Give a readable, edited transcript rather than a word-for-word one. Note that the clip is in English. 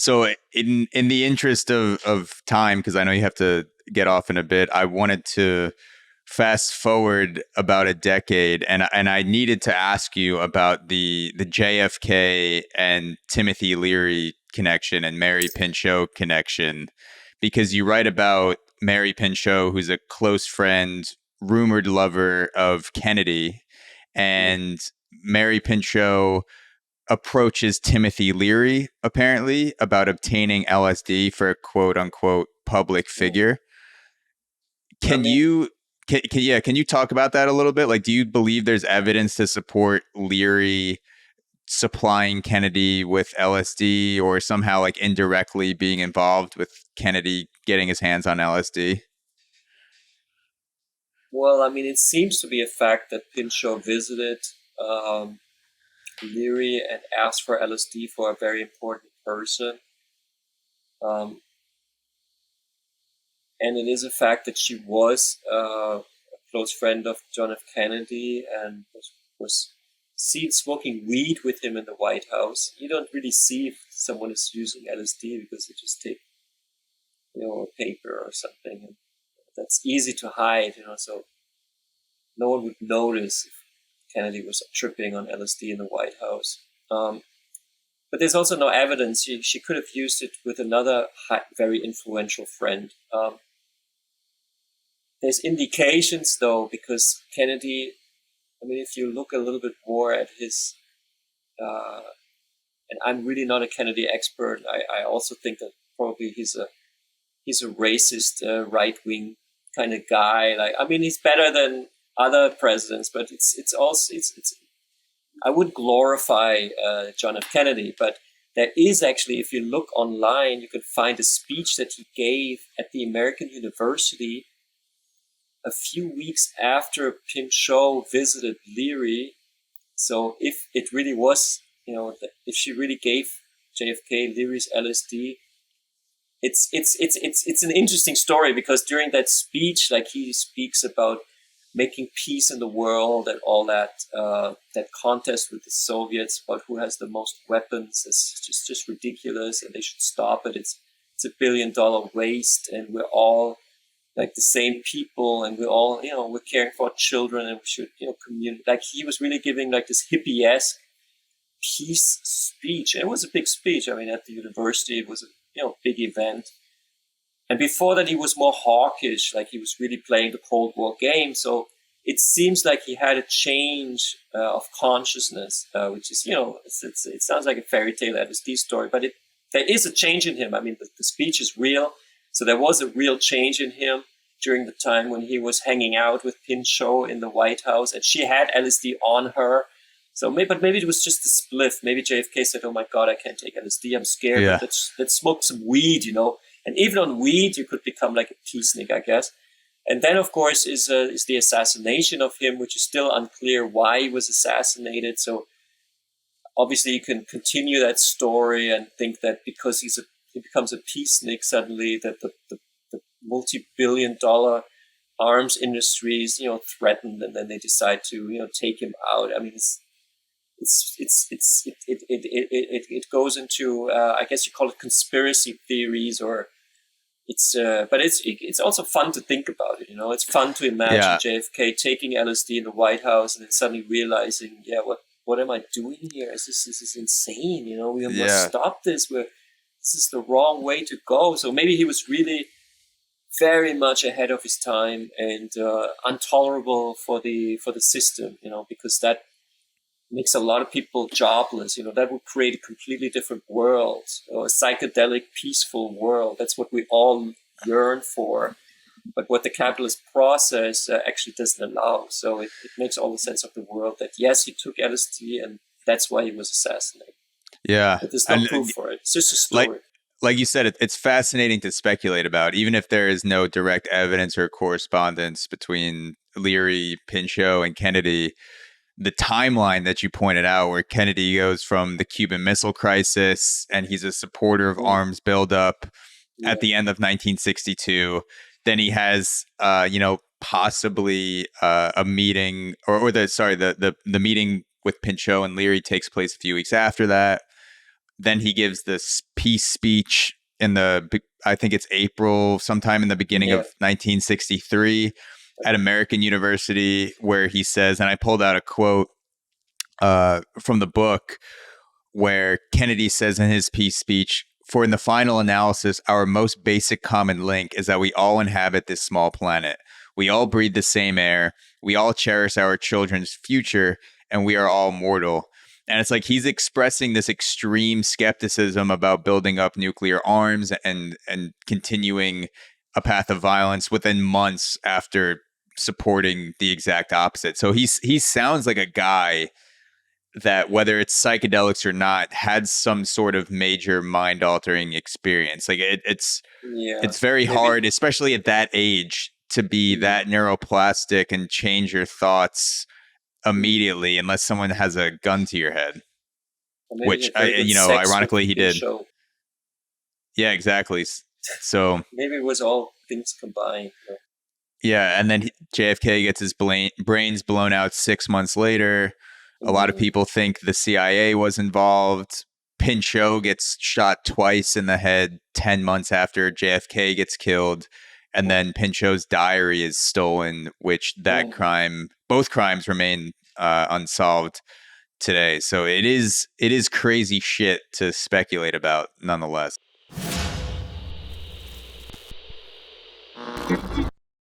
So in the interest of time, because I know you have to get off in a bit, I wanted to fast forward about a decade, and I needed to ask you about the JFK and Timothy Leary connection and Mary Pinchot connection, because you write about Mary Pinchot, who's a close friend, rumored lover of Kennedy, and Mary Pinchot approaches Timothy Leary apparently about obtaining LSD for a quote unquote public figure. Can you talk about that a little bit? Like, do you believe there's evidence to support Leary supplying Kennedy with LSD or somehow like indirectly being involved with Kennedy getting his hands on LSD? Well, I mean, it seems to be a fact that Pinchot visited Leary and asked for LSD for a very important person. And it is a fact that she was a close friend of John F. Kennedy and was seen smoking weed with him in the White House. You don't really see if someone is using LSD because they just take, a paper or something. And that's easy to hide, so no one would notice if Kennedy was tripping on LSD in the White House. But there's also no evidence. She could have used it with another very influential friend. There's indications, though, because Kennedy, I mean, if you look a little bit more at his, and I'm really not a Kennedy expert, I also think that probably he's a racist, right-wing kind of guy. Like, I mean, he's better than other presidents, but it's also I would glorify John F. Kennedy, but there is actually, if you look online, you can find a speech that he gave at the American University a few weeks after Pinchot visited Leary. So if it really was, if she really gave JFK Leary's LSD, it's an interesting story, because during that speech, like, he speaks about making peace in the world and all that that contest with the Soviets about who has the most weapons is just ridiculous, and they should stop it. It's $1 billion waste, and we're all like the same people, and we're all, we're caring for our children, and we should, communicate. Like, he was really giving like this hippie-esque peace speech. And it was a big speech. I mean, at the university, it was a big event. And before that, he was more hawkish, like he was really playing the Cold War game. So it seems like he had a change of consciousness, which is, it sounds like a fairy tale LSD story, but there is a change in him. I mean, the speech is real. So there was a real change in him during the time when he was hanging out with Pinchot in the White House, and she had LSD on her. So maybe it was just a spliff. Maybe JFK said, "Oh my God, I can't take LSD. I'm scared. Yeah. But let's smoke some weed, And even on weed, you could become like a peacenik, I guess. And then, of course, is the assassination of him, which is still unclear why he was assassinated. So obviously, you can continue that story and think that because he becomes a peacenik suddenly, that the multi-billion-dollar arms industries, threatened, and then they decide to, take him out. I mean, it goes into I guess you call it conspiracy theories, or but it's also fun to think about it. It's fun to imagine JFK taking LSD in the White House and then suddenly realizing, what am I doing here? This is insane. We must stop this. This is the wrong way to go. So maybe he was really very much ahead of his time and intolerable for the system. Because that makes a lot of people jobless. That would create a completely different world, a psychedelic, peaceful world. That's what we all yearn for, but what the capitalist process actually doesn't allow. So it makes all the sense of the world that, yes, he took LSD and that's why he was assassinated. Yeah. But there's no proof for it. It's just a story. Like you said, it's fascinating to speculate about, even if there is no direct evidence or correspondence between Leary, Pinchot, and Kennedy. The timeline that you pointed out, where Kennedy goes from the Cuban Missile Crisis and he's a supporter of arms buildup at the end of 1962. Then he has, possibly a meeting, the meeting with Pinchot and Leary takes place a few weeks after that. then he gives this peace speech I think it's April, sometime in the beginning of 1963 at American University, where he says, and I pulled out a quote from the book where Kennedy says in his peace speech, "For in the final analysis, our most basic common link is that we all inhabit this small planet. We all breathe the same air. We all cherish our children's future, and we are all mortal." And it's like he's expressing this extreme skepticism about building up nuclear arms and continuing a path of violence within months after supporting the exact opposite. So he sounds like a guy that, whether it's psychedelics or not, had some sort of major mind-altering experience. Like it's very hard, especially at that age, to be that neuroplastic and change your thoughts immediately unless someone has a gun to your head. Which ironically he did. Show. Yeah, exactly. So maybe it was all things combined. Yeah, and then JFK gets his brains blown out 6 months later. A lot of people think the CIA was involved. Pinchot gets shot twice in the head 10 months after JFK gets killed. And then Pinchot's diary is stolen, which both crimes remain unsolved today. So it is crazy shit to speculate about nonetheless.